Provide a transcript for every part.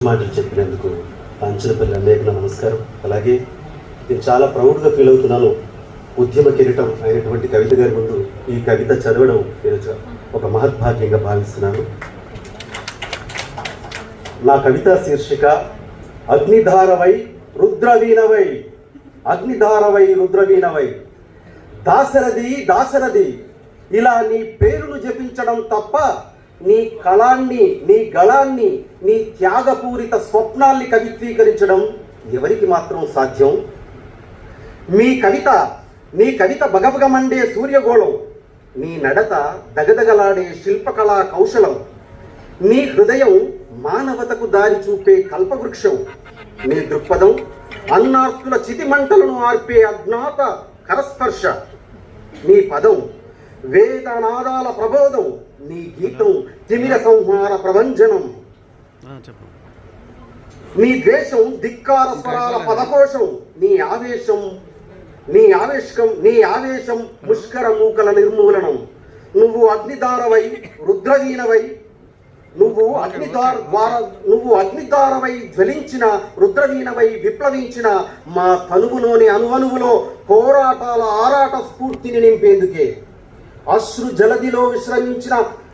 మాటలు చెప్పినందుకు అంచనపల్లి అన్నయ్యకు నమస్కారం. అలాగే నేను చాలా ప్రౌడ్గా ఫీల్ అవుతున్నాను. ఉద్యమ కిరీటం అయినటువంటి కవిత గారి ముందు ఈ కవిత చదవడం నేను ఒక మహద్భాగ్యంగా భావిస్తున్నాను. నా కవిత శీర్షిక అగ్నిధారవై రుద్రవీణవై. అగ్నిధారవై రుద్రవీణవై. దాశరథి దాశరథి, ఇలా నీ పేరును జపించడం తప్ప నీ కళాన్ని, నీ గళాన్ని, నీ త్యాగపూరిత స్వప్నాల్ని కవిత్వీకరించడం ఎవరికి మాత్రం సాధ్యం? నీ కవిత బగబగమండే సూర్యగోళం, నీ నడత దగదగలాడే శిల్పకళా కౌశలం, నీ హృదయం మానవతకు దారి చూపే కల్పవృక్షం, నీ దృక్పథం అన్నార్తుల చితిమంటలను ఆర్పే అజ్ఞాత కరస్పర్శ, నీ పదం వేదనాదాల ప్రబోధం, నీ గీతం తిమిర సంహార ప్రభంజనం, నీ ద్వేషం ధిక్కార స్వరాల పదకోశం, నీ ఆవేశం ముష్కర మూకల నిర్మూలనం. నువ్వు అగ్నిధారవై రుద్రవీణవై, నువ్వు అగ్నిధారవై జ్వలించిన రుద్రవీణవై విప్లవించిన మా తనువులోని అనువనువులో పోరాటాల ఆరాట స్ఫూర్తిని నింపేందుకే. అశ్రు జలదిలో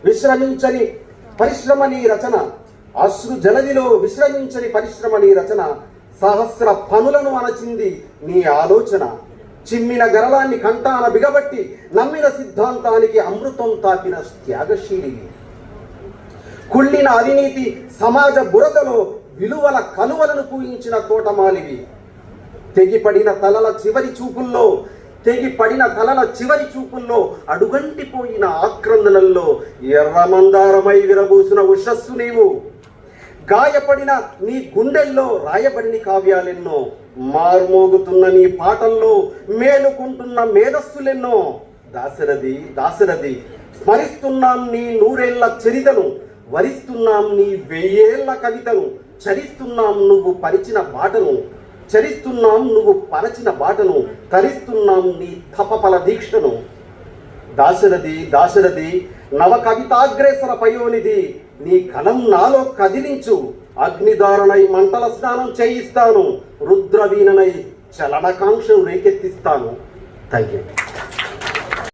విశ్రమించని పరిశ్రమ నీ రచన, సహస్ర పనులను అణచింది నీ ఆలోచన. చిమ్మిన గరళాన్ని కంటాన బిగబట్టి నమ్మిన సిద్ధాంతానికి అమృతం తాకిన త్యాగశీలి. కుళ్ళిన అవినీతి సమాజ బురదలో విలువల కలువలను పూయించిన తోటమాలివి. తెగిపడిన తలల చివరి చూపుల్లో అడుగంటిపోయిన ఆక్రందనల్లో ఎర్రమందారమై విరబూసిన ఉషస్సు నీవు. గాయపడిన నీ గుండెల్లో రాయబడిన కావ్యాలెన్నో, మార్మోగుతున్న నీ పాటల్లో మేలుకుంటున్న మేధస్సులెన్నో. దాశరథి దాశరథి, స్మరిస్తున్నాం నీ 100 ఏళ్ల చరితను, వరిస్తున్నాం నీ 1000 ఏళ్ల కవితను, చరిస్తున్నాం నువ్వు పరిచిన బాటను, తరిస్తున్నాం నీ తపఫల దీక్షను. దాశరథి దాశరథి, నవ కవితాగ్రేసర పయోనిధి, నీ కలం నాలో కదిలించు. అగ్నిధారణై మంటల స్నానం చేయిస్తాను, రుద్రవీణనై చలనకాంక్షను రేకెత్తిస్తాను. Thank you.